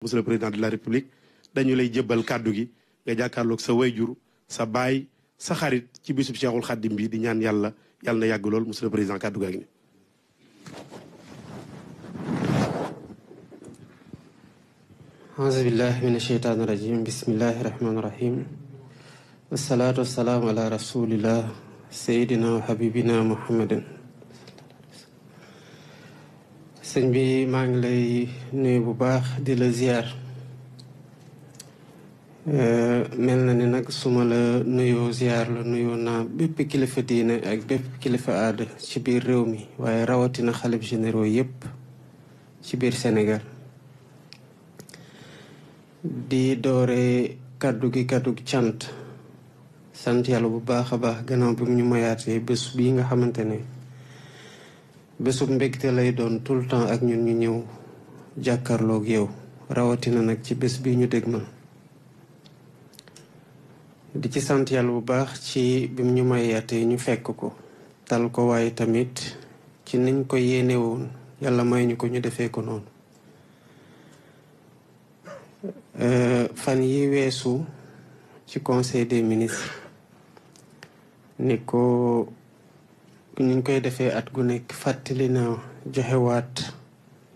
monsieur le président de la république dañu lay jébbal kàddu gi nga jàkkaarloog sa wayjur sa baay sa xarit ci bisub Cheikhul Khadim bi di ñaan yàlla na yàgg lool monsieur le président kàddu gaa ngi ni auzu billahi mina sheytaani rajim bismillahi rahmaani rahim wasalaatu wasalaamu ala rasulillah sayidina wa habibina muhammadin. sëñ bi maa ngi lay nuyu bu baax di la ziar mel na ni nag suma la nuyoo ziar la nuyoo naa bépp kilifa diine ak bépp kilifa aada ci biir réew mi waaye rawatina xalif généraux yépp ci biir Sénégal. di doore kaddu gi cant sant yàlla bu baax a baax gannaaw bi mu ñu mayaatee bés bii nga xamante ne bésub mbégte lay doon tout le temps ak ñun ñu ñëw jàkkaarloog yow rawatina nag ci bés bii ñu dégmal. di ci sant yàlla bu baax ci bi mu ñu mayaatee ñu fekk ko tal ko waaye tamit ci niñ ko yéene woon yàlla may ñu ko ñu defee ko noonu. fan yi weesu ci conseil des ministres ni ko niñ koy defee at gu nekk fàttali na joxewaat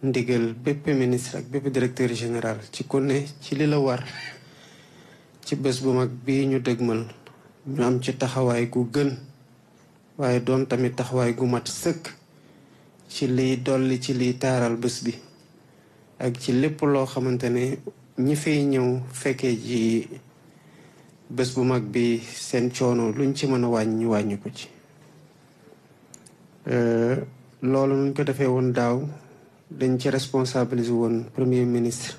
ndigal bépp ministre ak bépp directeur général ci ku ne ci li la war ci bés bu mag bii ñu dëgmal ñu am ci taxawaay gu gën waaye doon tamit taxawaay gu mat sëkk ci liy dolli ci liy taaral bés bi ak ci lépp loo xamante ne ñi fiy ñëw fekkee ji bés bu mag bi seen coono luñ ci mën a wàññi wàññi ko ci. loolu nuñ ko defee woon daaw dañ ci responsabiliser woon premier ministre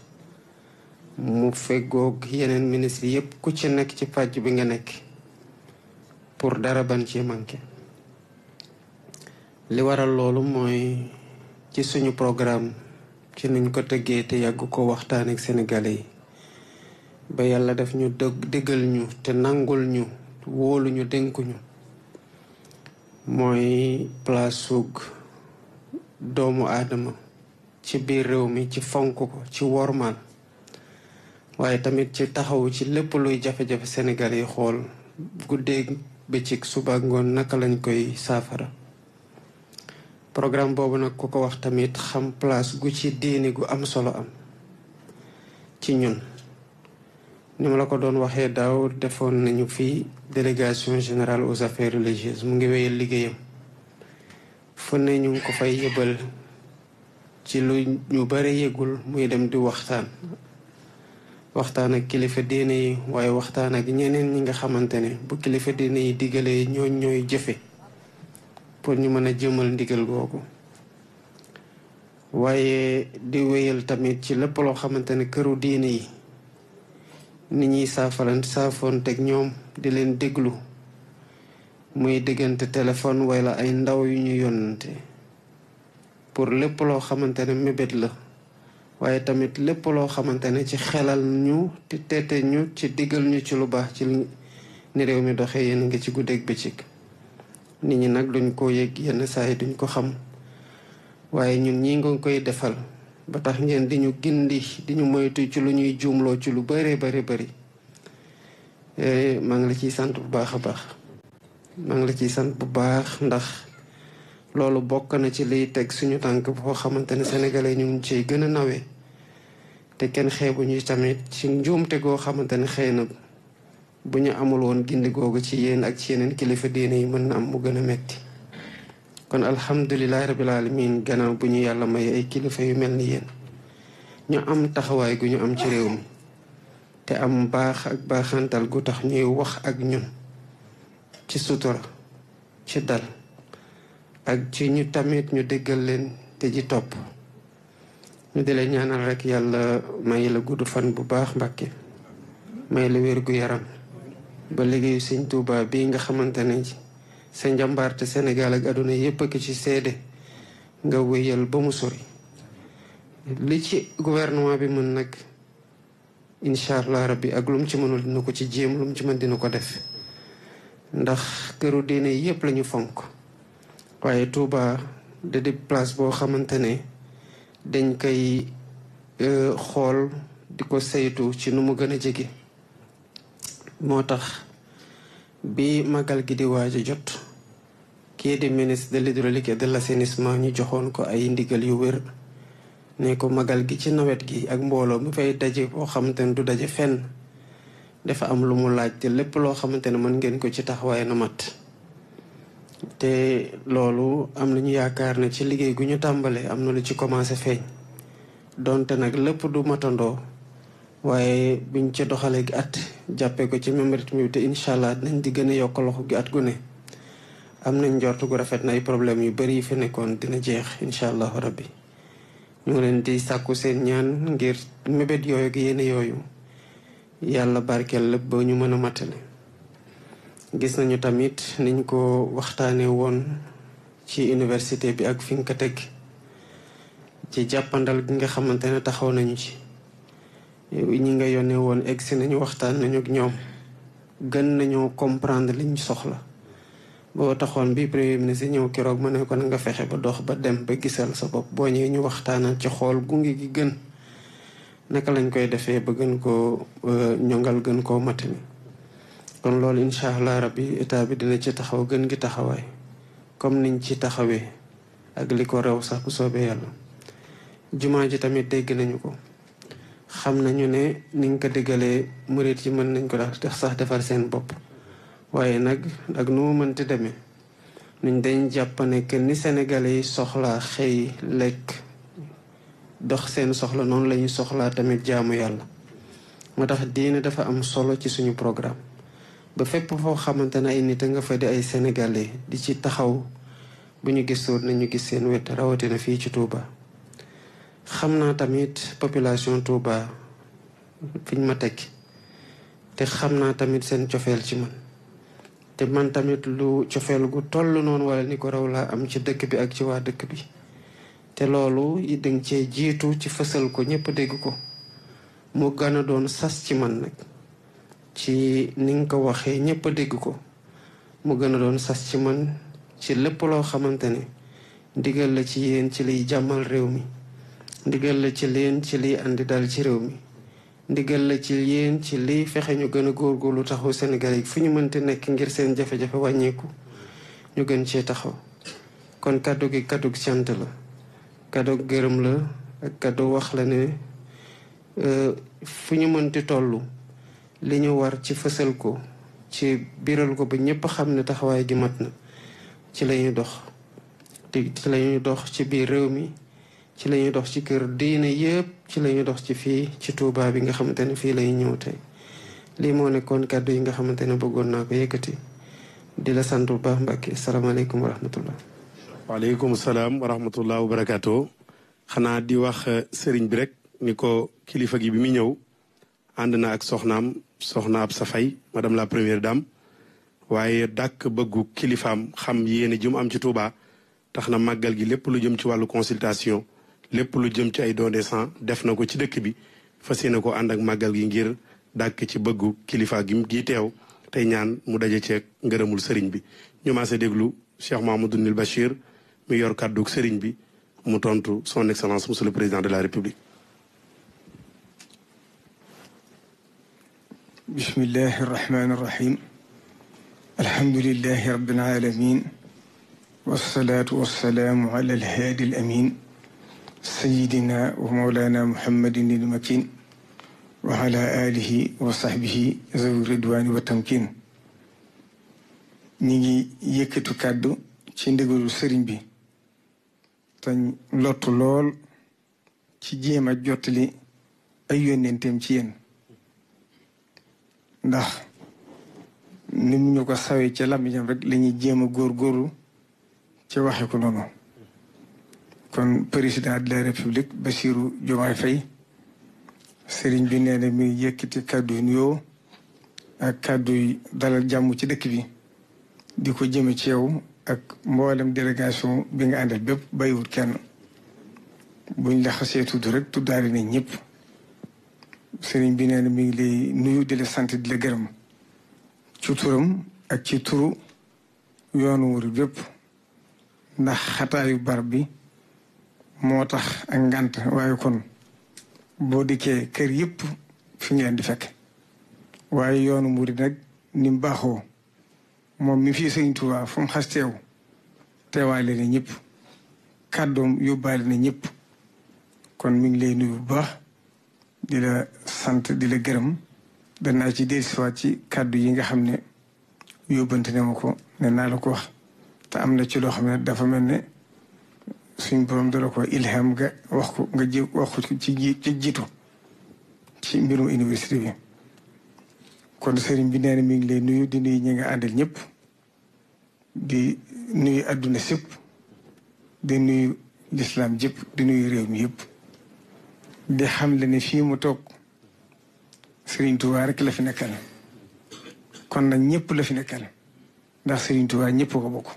mu feggoog yeneen ministre yépp ku ci nekk ci pàcc bi nga nekk pour dara ban ci manqué. li waral loolu mooy ci suñu programme ci niñ ko tëggee te yàgg ko waxtaan ak sénégalais yi ba yàlla def ñu déggal ñu te nangul ñu wóolu ñu dénkuñu mooy place sug doomu aadama ci biir réew mi ci fonk ko ci wormaal waaye tamit ci taxaw ci lépp luy jafe-jafe sénégalais yi xool guddeeg bëccëg suba ngoon naka lañ koy saafara. programme boobu nag ku ko wax tamit xam place gu ci diini gu am solo am ci ñun ni ma la ko doon waxee daaw defoon nañu fi délégation générale aux affaires religieuses mu ngi wéyal liggéeyam fu ne ñu ngi ko fay yëbal ci lu ñu bare yëgul muy dem di waxtaan ak kilifa diine yi waaye waxtaan ak ñeneen ñi nga xamante ne bu kilifa diine yi digalee ñooy jëfe pour ñu mën a jëmal ndigal googu waaye di wéyal tamit ci lépp loo xamante ne këru diine yi nit ñuy saafoonteeg ñoom di leen déglu muy diggante téléphone wala ay ndaw yu ñu yónnante pour lépp loo xamante ne mébét la waaye tamit lépp loo xamante ne ci xelal ñu te teete ñu ci diggal ñu ci lu baax ci ni réew mi doxee yéen nga ci guddeeg bëccëg. nit ñi nag duñ ko yëg yenn saa yi duñ ko xam waaye ñun ñi nga koy defal ba tax ngeen di ñu gindi di ñu moytu ci lu ñuy juumloo ci lu bëree bëri maa ngi la ciy sant bu baax a baax. maa ngi la ciy sant bu baax ndax loolu bokk na ci liy teg suñu tànk boo xamante ne sénégalais ñu ngi ciy gën a nawee te kenn xeebuñu tamit ci njuumte goo xamante ne xëy na bu ñu amul woon gindi googu ci yéen ak ci yeneen kilifa diine yi mën na am mu gën a metti kon alhamdulilahi rabil alamin gannaaw bu ñu yàlla may ay kilifa yu mel ni yéen ñu am taxawaay gu ñu am ci réew mi te am baax ak baaxantal gu tax ñuy wax ak ñun ci sutura ci dal ak ci ñu tamit ñu déggal leen te ji topp ñu di leen ñaanal rek yàlla may la gudd fan bu baax Mbàkke may la wér gu yaram ba liggéeyu sëñ Tuuba bii nga xamante ne sa njàmbaarte Sénégal ak àdduna yépp a ci seede nga wéyal ba mu sori li ci gouvernement bi mën nag incha allah rabbi ak lu mu ci mënul dina ko ci jéem lu mu ci mën dina ko def ndax këru diine yépp lañu fonk waaye Tuuba da di place boo xamante ne dañ koy xool di ko saytu ci nu mu gën a jege. moo tax bi magal gi di waaj a jot kii di ministre de l'hydraulique et de l'assainissement ñu joxoon ko ay ndigal yu wér ne ko magal gi ci nawet gi ak mbooloo mu fay daje boo xamante ne du daje fenn dafa am lu mu laaj te lépp loo xamante ne mën ngeen ko ci taxawaay na mat. te loolu am nañu yaakaar ne ci liggéey gu ñu tàmbalee am na lu ci commencé feeñ donte nag lépp du matandoo waaye biñ ca doxalee gi at jàppee ko ci même rythme bi te incha allah dinañ di gën a yokk loxo gi at gu ne am nañ njort gu rafet na ay problème yu bari yi fi nekkoon dina jeex incha allahu rabbi. ñu ngi leen di sàkku seen ñaan ngir mébét yooyu ak yéene yooyu yàlla barkeel lépp ba ñu mën a matale. gis nañu tamit niñ ko waxtaanee woon ci université bi ak fi nga ko teg ci jàppandal gi nga xamante ne taxaw nañu ci ñi nga yónnee woon egsi nañu waxtaan nañu ak ñoom gën nañoo comprendre liñ soxla boo taxoon bi premier ministre ñëw keroog ma ne ko na nga fexe ba dox ba dem ba gisal sa bopp boo ñëwee ñu waxtaanal ci xool gunge gi gën naka lañ koy defee ba gën koo ñongal gën koo matali. kon loolu incha allah rabbi état bi dina ci taxaw gën gi taxawaay comme niñ ci taxawee ak li ko rew sax bu soobee yàlla. jumaa ji tamit dégg nañu ko xam nañu ne niñ ko déggalee murit yi mën nañ ko def sax defar seen bopp waaye nag ak nu mu mënti demee nuñ dañ jàpp ne que ni sénégalais yi soxlaa xëy lekk dox seen soxla noonu la ñuy soxlaa tamit jaamu yàlla. moo tax diine dafa am solo ci suñu programme ba fépp foo xamante ne ay nit a nga fa di ay sénégalais di ci taxaw bu ñu gisoon nañu gis seen wet rawatina fii ci Touba. xam naa tamit population Touba fiñ ma teg te xam naa tamit seen cofeel ci man te man tamit lu cofeel gu toll noonu wala ni ko raw laa am ci dëkk bi ak ci waa dëkk bi te loolu yi danga cee jiitu ci fësal ko ñëpp dégg ko mu gën a doon sas ci man nag ci ni nga ko waxee ñëpp dégg ko mu gën a doon sas ci man ci lépp loo xamante ne ndigal la ci yéen ci liy jàmmal réew mi ndigal la ci leen ci liy andi dal ci réew mi ndigal la ci yéen ci liy fexe ñu gën a góorgóorlu taxaw Sénégal yi fu ñu mënti nekk ngir seen jafe-jafe wàññeeku ñu gën cee taxaw. kon kaddu gi kaddu sant la kaddu gërëm la ak kaddu wax la ne fu ñu mënti toll li ñu war ci fësal ko ci biral ko ba ñëpp xam ne taxawaay gi mat na ci la ñuy dox te ci la ñuy dox ci biir réew mi ci la ñuy dox ci kër diine yëpp ci la ñuy dox ci fii ci Touba bi nga xamante ne fii lay ñëw tey lii moo nekkoon kàddu yi nga xamante ne bëggoon naa ko yëkkati di la sant bu baax Mbàkke salaamaaleykum wa rahmatullah. waaleykum salaam wa rahmatullah wa barakaatu. xanaa di wax sëriñ bi rek ni ko kilifa gi bi muy ñëw ànd na ak soxnaam soxna ab sa fay madame la première dame waaye dàkk bëggu kilifaam xam yéene ji mu am ci Touba tax na màggal gi lépp lu jëm ci wàllu consultation lépp lu jëm ci ay don de sang def na ko ci dëkk bi fas yéene ko ànd ak màggal gi ngir dàkk ci bëggu kilifa gi teew tey ñaan mu daje ceeg ngërëmul sëriñ bi. ñu maase déglu Cheikh Mahamadou Nil Bachir mi yor kàddug sëriñ bi mu tontu son excellence monsieur le président de la république. bismillahi irrahmani irrahim alhamdulilahi rabbil alamin wasalaatu wasalaamu ala alhaadi alamin sayidina wa mawlana muhammadin ilmakin wa ala alihi wa sahbihi zawi ridwani wa tamkin ñi ngi yëkkatu kàddu ci ndigalu sëriñ bi te lottu lool ci jéem a jottali ay yónnenteem ci yéen ndax ni mu ñu ko sawee ci làmmiñam rek la ñuy jéem a góorgóorlu ci waxe ko noonu kon président de la république Bassirou Diomaye Faye sëriñ bi nee na muy yëkkati kàddu yu nuyoo ak kàddu yu dalal jàmm ci dëkk bi di ko jëme ci yow ak mboolem délégation bi nga àndal bépp bàyyiwut kenn buñ la xasee tudd rek tuddaale nañ ñëpp sëriñ bi nee na mi ngi lay nuyu di la sant di la gërëm ci turam ak ci turu yoonu murid bépp ndax xataayu barab bi moo tax ak ngànt waaye kon boo dikkee kër yëpp fi ngeen di fekk waaye yoonu murid nag ni mu baaxoo moom mi fii Sëriñ Tuubaa fu mu xas teewaale na ñëpp kàddoom yóbbaale na ñëpp kon mi ngi lay nuyu bu baax di la sant di la gërëm danaa ci dellusiwaat ci kàddu yi nga xam ne yóbbante ne ma ko ne naa la ko wax te am na ci loo xam ne dafa mel ne suñ borom dala ko ilham nga wax ko ci jiitu ci mbirum université bi kon sëriñ bi nee na mi ngi lay nuyu di nuyu ñi nga àndal ñëpp di nuyu àdduna sépp di nuyu lislaam jëpp di nuyu réew mi yëpp di xam le ne fii mu toog Sëriñ Tuubaa rek la fi nekkal kon nag ñëpp la fi nekkal ndax Sëriñ Tuubaa ñëpp ko bokk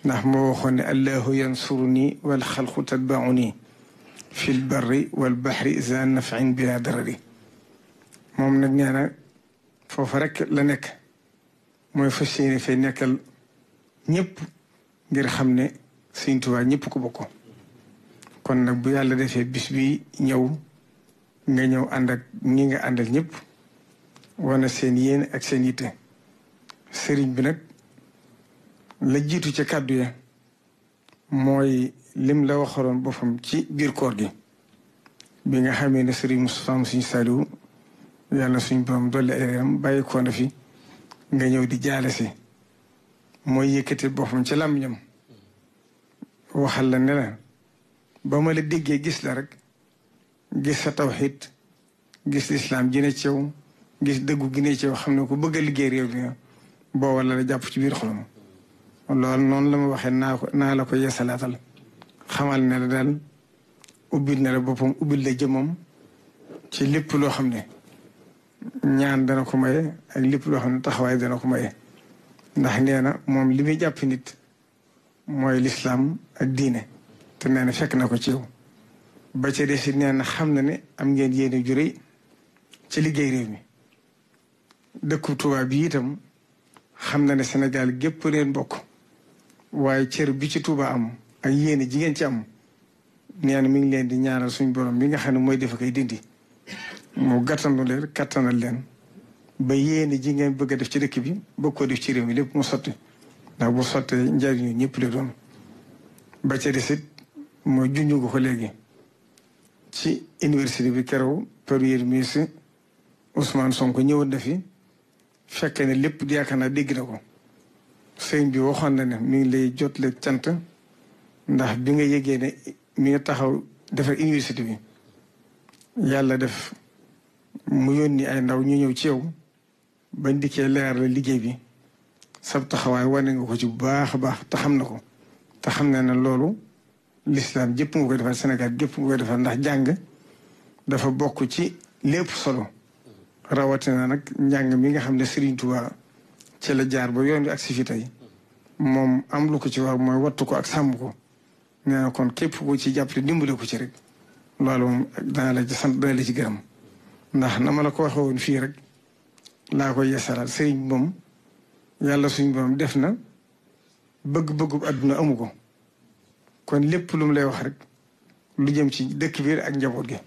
ndax moo waxoon ne allahu yansuruni wal xalqu tatbauni fil barri wal baxri za nafin bila darari moom nag nee na foofu rek la nekk mooy fas yéene fay nekkal ñëpp ngir xam ne Sëriñ Tuubaa ñëpp ko bokk kon nag bu yàlla defee bis bi ñëw nga ñëw ànd ak ñi nga àndal ñëpp wane seen yéene ak seen yitte sëriñ bi nag la jiitu ca kàddu ya mooy lim la waxaloon boppam ci biir koor gi bi nga xamee ne sëriñ Moustapha suñu Saliou yàlla suñ borom dolli ay reeram bàyyi ko na fi nga ñëw di jaale si mooy yëkkati boppam ci làmmiñam waxal la ne la ba ma la déggee gis la rek gis sa tawxiid gis lislaam ji ne ci yow gis dëggu gi ne ci yow xam ne ko bëgg a liggéey réew mi boo wala la jàpp ci biir xolam loolu noonu la ma waxee naa la ko yeesalaatal xamal ne la daal ubbil na la boppam ubbil la jëmmam ci lépp loo xam ne ñaan dana ko maye ak lépp loo xam ne taxawaay dana ko maye ndax nee na moom li muy jàpp nit mooy lislaam ak diine te nee na fekk na ko ci yow ba ca des nee na xam na ne am ngeen yéene ju rëy ci liggéey réew mi dëkku Tuubaa bi itam xam na ne Sénégal gépp leen bokk waaye cër bi ci Tuubaa am ak yéene ji ngeen ci am nee na mi ngi leen di ñaanal suñ borom bi nga xam ne mooy defa koy dindi mu gàttandu leen kattanal leen ba yéene ji ngeen bëgg a def ci dëkk bi bëgg ko def ci réew mi lépp mu sotti ndax bu sottee njariñu ñëpp la doon ba ca des it mooy junju nga ko léegi ci université bi keroog premier ministre Ousmane Sonko ñëwoon na fi fekk ne lépp di yaakaar naa dégg na ko sëñ bi waxoon na ne mi ngi lay jotle cant ndax bi nga yëgee ne mi nga taxaw defar université bi yàlla def mu yónni ay ndaw ñu ñëw ci yow bañ dikkee leer la liggéey bi sab taxawaay wane nga ko ci bu baax a baax te xam na ko te xam ne na loolu lislaam jëpp nga koy defal Sénégal jëpp nga koy defal ndax jàng dafa bokk ci lépp solo rawatina nag njàng mi nga xam ne Serigne Touba ci la jaar ba yoon bi ak si fi tey moom am lu ko ci war mooy wattu ko ak sàmm ko nee na kon képp ku ci jàppale dimbale ko ci rek loolu moom dana la ci sant dana la ci gërëm ndax na ma la ko waxee woon fii rek laa koy yeesalaat sëriñ bi moom yàlla suñ borom def na bëgg-bëggu àdduna amu ko kon lépp lu mu lay wax rek lu jëm ci dëkk biir ak njaboot gi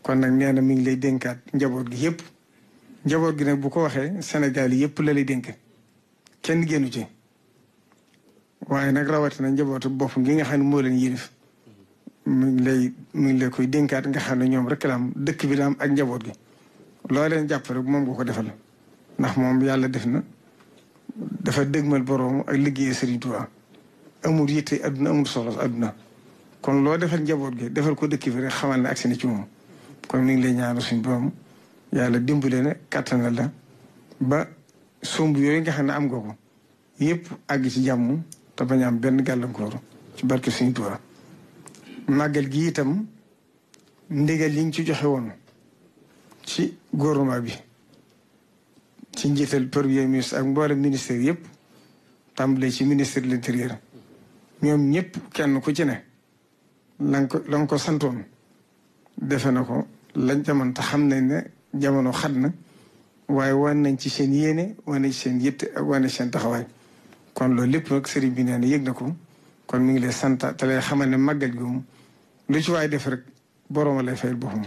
kon nag nee na mi ngi lay dénkaat njaboot gi yëpp njaboot gi nag bu ko waxee Sénégal yi yëpp la lay dénk kenn génnu ci waaye nag rawatina njabootu bopp gi nga xam ne moo leen yilif mi ngi lay koy dénkaat nga xam ne ñoom rek la am dëkk bi la am ak njaboot gi loo leen jàpp rek moom nga ko defal ndax moom yàlla def na dafa dëgmal boroom ak liggéey Serigne Touba amul yitte adduna amul solo adduna kon loo defal njaboot gi defal ko dëkk bi rek xamal ne agsi na ci moom kon mi ngi lay ñaanal suñu borom yàlla dimbale ne kàttanal la ba somb yooyu nga xam ne am nga ko yëpp àgg ci jàmm te bañ am benn gàllankoor ci barke Serigne Touba màggal gi itam ndigal li ñu ci joxe woon ci gouvernement bi ci njiital premier ministre ak mboolem ministère yëpp tàmbalee ci ministre de l'intérieur ñoom ñëpp kenn ku ci ne la nga ko santoon defe na ko lañ jamono te xam nañ ne jamono xat na waaye wan nañ ci seen yéene wane ci seen yitte ak wane seen taxawaay kon loolu lépp nag sëriñ bi nee na yëg na ko kon mi ngi lay sant te lay xamal ne màggal gi moom lu ci waay def rek borooma lay fayal boppam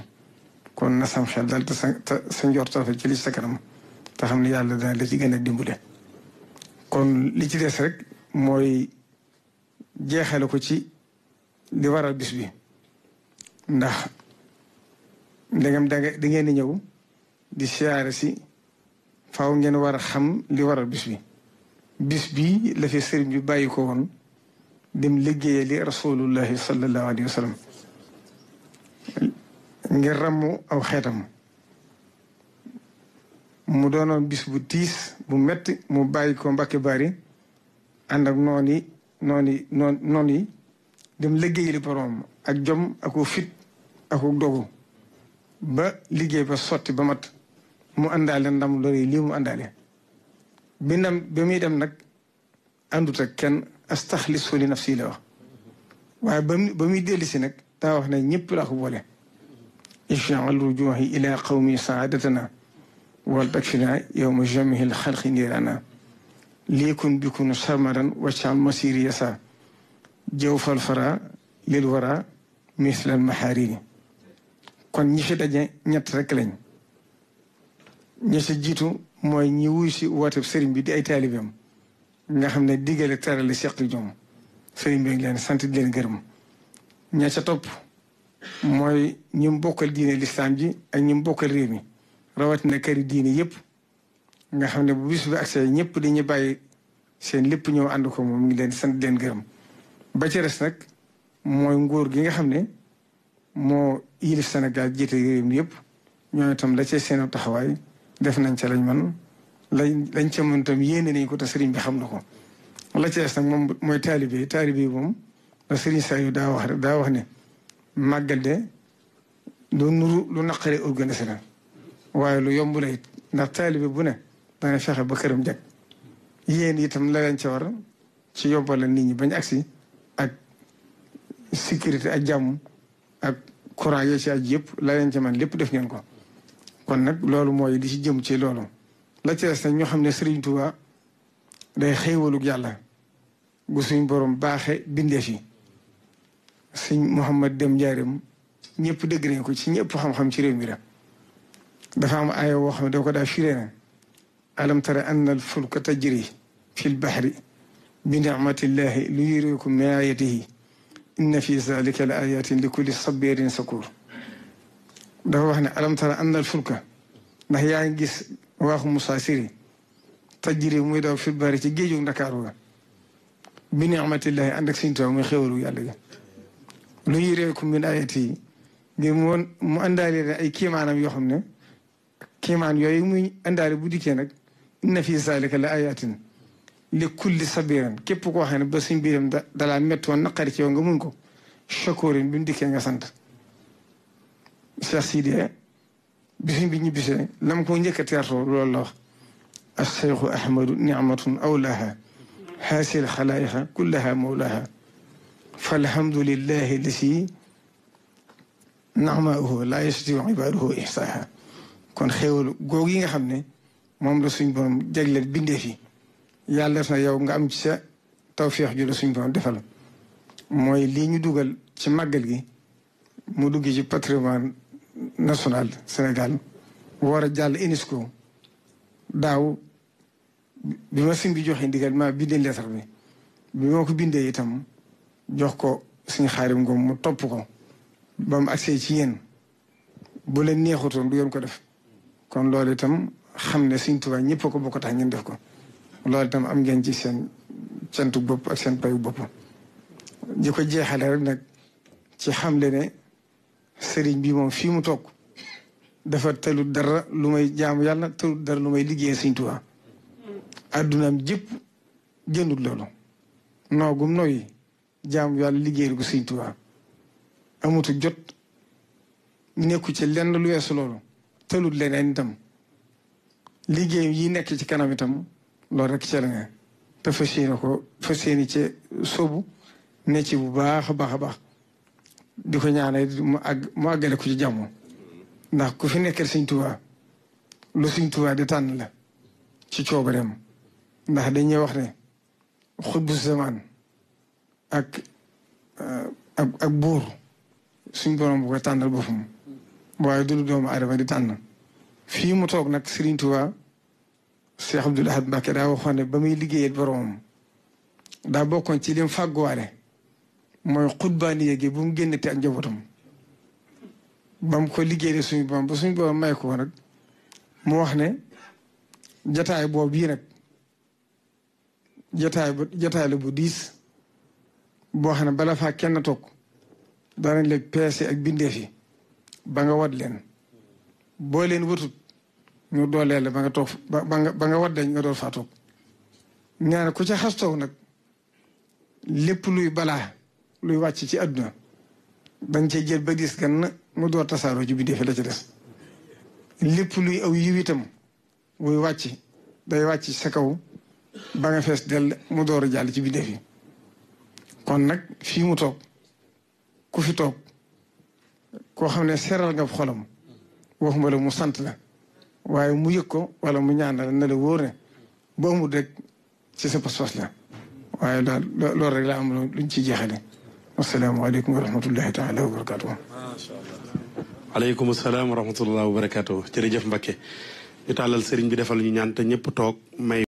kon na sam xel daal te sa njort rafet ci li sa kanam te xam ne yàlla dana la ci gën a dimbale. kon li ci des rek mooy jeexale ko ci li waral bis bi ndax ndegam da ngeen di ñëw di siyaare si faaw ngeen war a xam li waral bis bi la fi sëriñ bi bàyyi ko woon dem liggéeye li rasulullahi sallallahu alayhi wa sallam ngir ràmmu aw xeetam mu doonoon bis bu tiis bu metti mu bàyyi ko Mbàkke Bari ànd ak noon yi dem liggéey li boroom ak jom aku fit aku dogu ba liggéey ba sotti ba mat mu àndaale ndam loolu lii mu àndaale ba muy dem nag àndut ak kenn astaxlisu li nafsi la wax waaye ba muy dellu si nag daa wax ne ñëpp laa ko boole ij'al rujuuhi ila qawmi saadatana wal takfina yowma jamihi l xalqi niirana liikun bikun sarmadan waccal masiri yasa jëw fal fara lil wara mislal maxaarini kon ñi fi daje ñett rek lañ ñi si jiitu mooy ñi wuy si woote sëriñ bi di ay taalibeem nga xam ne diggale terale seq ñoom sëriñ bi ngi leen sant di leen gërëm ña ca topp mooy ñi mu bokkal diine lislaam ji ak ñi mu bokkal réew mi rawatina këri diine yëpp nga xam ne bu bis bi agsee ñëpp dañuy bàyyi seen lépp ñëw ànd ko moom ngi leen sant di leen gërëm ba ci res nag mooy nguur gi nga xam ne moo yilif Sénégal jiite réew mi yëpp ñoo itam la cee seen taxawaay def nañ ca lañ man lañ ca mën itam yéene nañ ko te sëriñ bi xam na ko la ci des nag moom mooy taalibe yi moom la sëriñ Saliou daa wax ne màggal de lu nuru lu naqaree organisé na waaye lu yomb la it ndax taalibe bu ne dana fexe ba këram jag yéen itam la leen ca war ci yombalal nit ñi bañ agsi ak sécurité ak jàmm ak courant yooyu ci aj yëpp la leen ca man lépp def ngeen ko kon nag loolu mooy di ci jëm ci loolu la ci des nag ñoo xam ne Sëriñ Tuubaa day xéewalug yàlla gu suñ borom baaxe bindee fi sëñ Mouhamad Dem Njaareem ñëpp dégg nañ ko ci ñëpp xam-xam ci réew mi la dafa am aaya woo xam ne da ko daa firee na alam tara anna al fulka tajri fi l bahri bi nicmatillahi li yurikum min ayatihi inna fi zalika la ayatin li kulli sabirin sakur dafa wax ne alam tara anna al fulka ndax yaa ngi gis waaxu Musaa Siri tajri muy daw fi l bahri ci géeju Ndakaaru ga bi nicmatillahi ànd ak Sëñ Tuubaa muy xéwalu yàlla gi lu yurikum min ayatihi ngir mu àndaale ne ay kiimaanam yoo xam ne kiimaan yooyu muy àndaale bu dikkee nag inna fi zalika la ayatin li kulli sabiran képp koo xam ne ba suñ biiram dalaa métti woon naqari ci yow nga mun ko shakurin bi mu dikkee nga sant Cheikh Sidiya bi suñ bi ñibbisee lam ko njëkk a teertoo loolu la wax acheikhu ahmadu nicmatun awlaha haasil xalaayiqa kullaha mawlaha falhamdulillahi lasi naxmaahu laa yastatiu ibaaduhu ihsaaha kon xéewalu googu yi nga xam ne moom la suñ borom jagleel bindee fi yàlla def na yow nga am ci sa tawféex ju la suñ borom defal mooy lii ñu dugal ci màggal gi mu dugg ci patrimoine national Sénégal war a jàll UNESCO daaw bi ma sëñ bi joxe ndigal ma bindee lettre bi ma ko bindee itam jox ko suñu Xaadim Ngom mu topp ko ba mu agsee ci yéen bu leen neexutoon du yoon ko def kon loolu itam xam ne Sëñ Tuubaa ñëpp a ko bokk tax ngeen def ko loolu itam am ngeen ci seen cantu bopp ak seen payu bopp di ko jeexale rek nag ci xamle ne sëriñ bi moom fii mu toog dafa telu dara lu may jaamu yàlla telu dara lu may liggéey Sëñ Tuubaa addunaam jëpp jëndul loolu noogum nooyi jaamu yàlla liggéey ko Sëñ Tuubaa amutu jot nekku ci lenn lu weesu loolu tëlut leneen itam liggéey yi nekk ci kanam itam loolu rek ca la nga te fas yéene ci sóobu ne ci bu baax a baax a baax di ko ñaanal mu àggale ko ci jàmm ndax ku fi nekkal Sëñ Tuubaa lu Sëñ Tuubaa di tànn la ci coobareem ndax dañuy wax ne xutbu zaman ak buur suñ borom bu ko tànnal boppam waaye du doomu aadama di tànn fii mu toog nag Serigne Touba Cheikh Abdoul Ahad Mbacké daa waxoon ne ba muy liggéeyal boromam daa bokkoon ci lim fàgguwaale mooy xutbaaniye gi bu mu génnati ak njabootam ba mu ko liggéeyee suñu borom ba suñu borom may ko nag mu wax ne jataay boobu bii nag jataay la bu diis boo xam ne bala faa kenn toog danañ leen peese ak bindeef yi ba nga wat leen boo leen watut ñu dooleel la ba nga toog ba nga wat leen nga doon faa toog ñaane ku ca xas toog nag lépp luy balaa luy wàcc ci àdduna dañ cey jël ba diis gan mu door tasaaroo ci bindeef yi la ci des lépp luy aw yiw itam muy wàcc day wàcc sa kaw ba nga fees dell mu door a jàll ci bindeef yi kon nag fii mu toog ku fi toog koo xam ne seral nga xolam waxuma la mu sant la waaye mu yëg ko wala mu ñaanal na la wóor ne boo amul rek ci sa pas-pas la waaye daal loolu rek laa am luñ ciy jeexale asalaamaaleykum wa rahmatullahi taala wa barakatuh. aleykum salaam wa rahmatullahi wa barakatuh. jërëjëf Mbacké ñu tàllal sëriñ bi defal ñu ñaan te ñëpp toog may